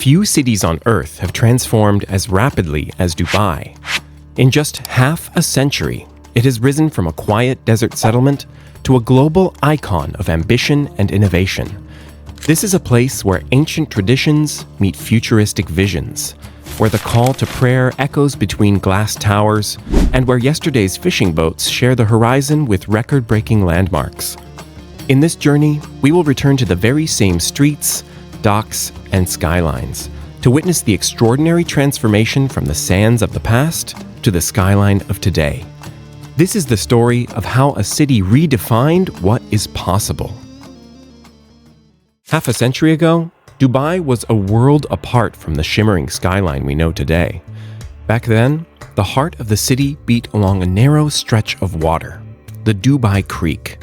Few cities on Earth have transformed as rapidly as Dubai. In just half a century, it has risen from a quiet desert settlement to a global icon of ambition and innovation. This is a place where ancient traditions meet futuristic visions, where the call to prayer echoes between glass towers, and where yesterday's fishing boats share the horizon with record-breaking landmarks. In this journey, we will return to the very same streets, docks, and skylines to witness the extraordinary transformation from the sands of the past to the skyline of today. This is the story of how a city redefined what is possible. Half a century ago, Dubai was a world apart from the shimmering skyline we know today. Back then, the heart of the city beat along a narrow stretch of water, the Dubai Creek.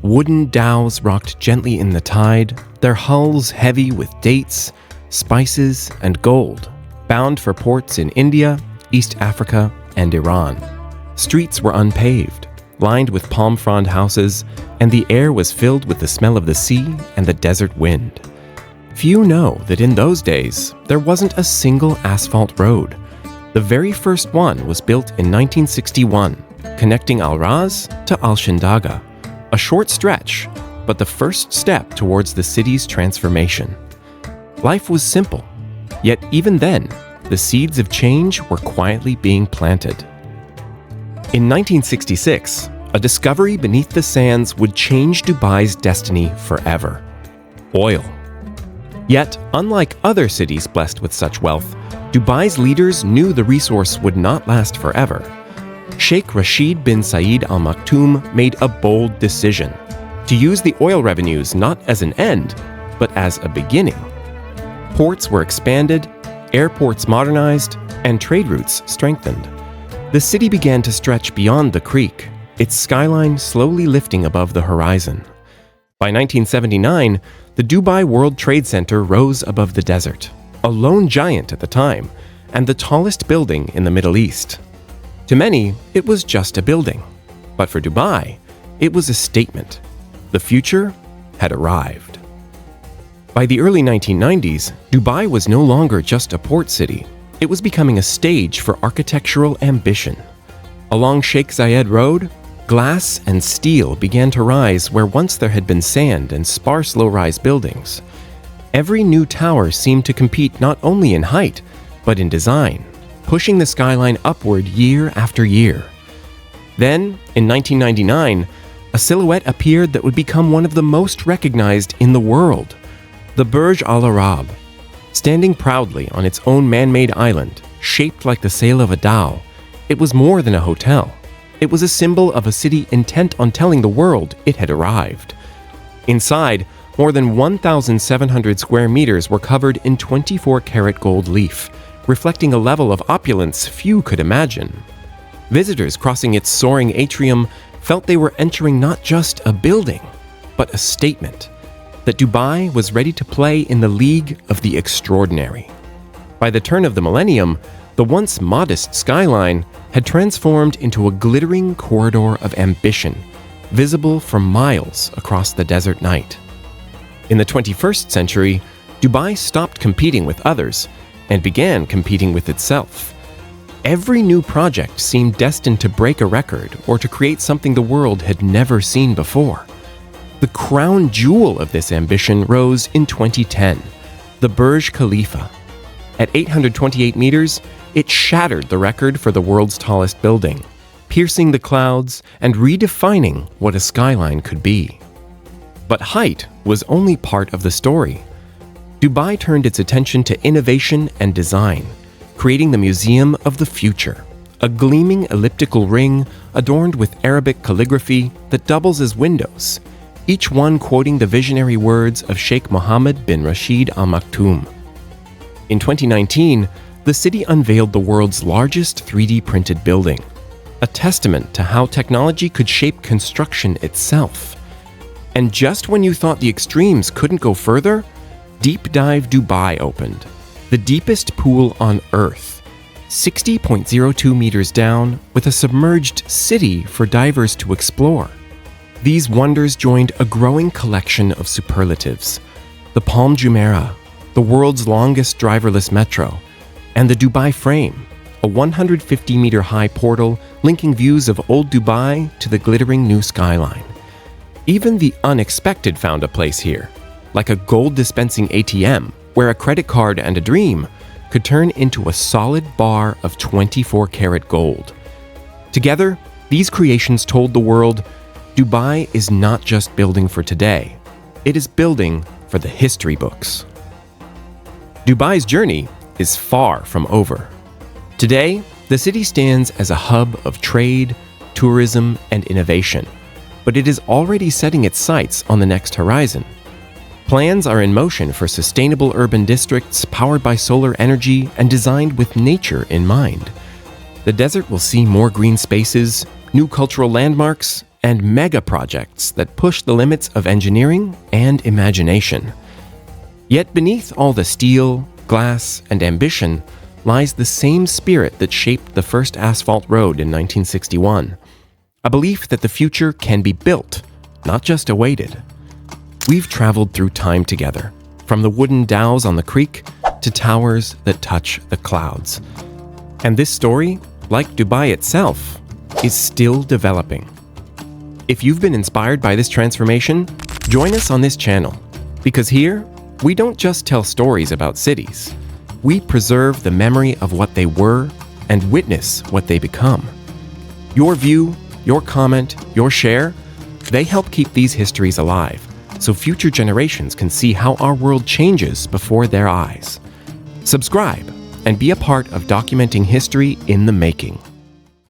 Wooden dhows rocked gently in the tide, their hulls heavy with dates, spices, and gold, bound for ports in India, East Africa, and Iran. Streets were unpaved, lined with palm frond houses, and the air was filled with the smell of the sea and the desert wind. Few know that in those days, there wasn't a single asphalt road. The very first one was built in 1961, connecting 𝐼𝐸 to 𝐸ⁱ a short stretch, but the first step towards the city's transformation. Life was simple, yet even then, the seeds of change were quietly being planted. In 1966, a discovery beneath the sands would change Dubai's destiny forever: oil. Yet, unlike other cities blessed with such wealth, Dubai's leaders knew the resource would not last forever. Sheikh Rashid bin Zayed Al Maktoum made a bold decision to use the oil revenues not as an end, but as a beginning. Ports were expanded, airports modernized, and trade routes strengthened. The city began to stretch beyond the creek, its skyline slowly lifting above the horizon. By 1979, the Dubai World Trade Center rose above the desert, a lone giant at the time, and the tallest building in the Middle East. To many, it was just a building, but for Dubai, it was a statement. The future had arrived. By the early 1990s, Dubai was no longer just a port city. It was becoming a stage for architectural ambition. Along Sheikh Zayed Road, glass and steel began to rise where once there had been sand and sparse low-rise buildings. Every new tower seemed to compete not only in height, but in design, pushing the skyline upward year after year. Then, in 1999, a silhouette appeared that would become one of the most recognized in the world: the Burj Al Arab. Standing proudly on its own man-made island, shaped like the sail of a dhow, it was more than a hotel. It was a symbol of a city intent on telling the world it had arrived. Inside, more than 1,700 square meters were covered in 24-karat gold leaf, reflecting a level of opulence few could imagine. Visitors crossing its soaring atrium felt they were entering not just a building, but a statement that Dubai was ready to play in the league of the extraordinary. By the turn of the millennium, the once modest skyline had transformed into a glittering corridor of ambition, visible for miles across the desert night. In the 21st century, Dubai stopped competing with others and began competing with itself. Every new project seemed destined to break a record or to create something the world had never seen before. The crown jewel of this ambition rose in 2010, the Burj Khalifa. At 828 meters, it shattered the record for the world's tallest building, piercing the clouds and redefining what a skyline could be. But height was only part of the story. Dubai turned its attention to innovation and design, creating the Museum of the Future, a gleaming elliptical ring adorned with Arabic calligraphy that doubles as windows, each one quoting the visionary words of Sheikh Mohammed bin Rashid Al Maktoum. In 2019, the city unveiled the world's largest 3D printed building, a testament to how technology could shape construction itself. And just when you thought the extremes couldn't go further, Deep Dive Dubai opened, the deepest pool on Earth, 60.02 meters down, with a submerged city for divers to explore. These wonders joined a growing collection of superlatives: the Palm Jumeirah, the world's longest driverless metro, and the Dubai Frame, a 150-meter-high portal linking views of old Dubai to the glittering new skyline. Even the unexpected found a place here, like a gold-dispensing ATM, where a credit card and a dream could turn into a solid bar of 24-karat gold. Together, these creations told the world, Dubai is not just building for today, it is building for the history books. Dubai's journey is far from over. Today, the city stands as a hub of trade, tourism, and innovation, but it is already setting its sights on the next horizon. Plans are in motion for sustainable urban districts powered by solar energy and designed with nature in mind. The desert will see more green spaces, new cultural landmarks, and mega projects that push the limits of engineering and imagination. Yet beneath all the steel, glass, and ambition lies the same spirit that shaped the first asphalt road in 1961, a belief that the future can be built, not just awaited. We've traveled through time together, from the wooden dhows on the creek to towers that touch the clouds. And this story, like Dubai itself, is still developing. If you've been inspired by this transformation, join us on this channel, because here, we don't just tell stories about cities. We preserve the memory of what they were and witness what they become. Your view, your comment, your share, they help keep these histories alive, so future generations can see how our world changes before their eyes. Subscribe and be a part of documenting history in the making.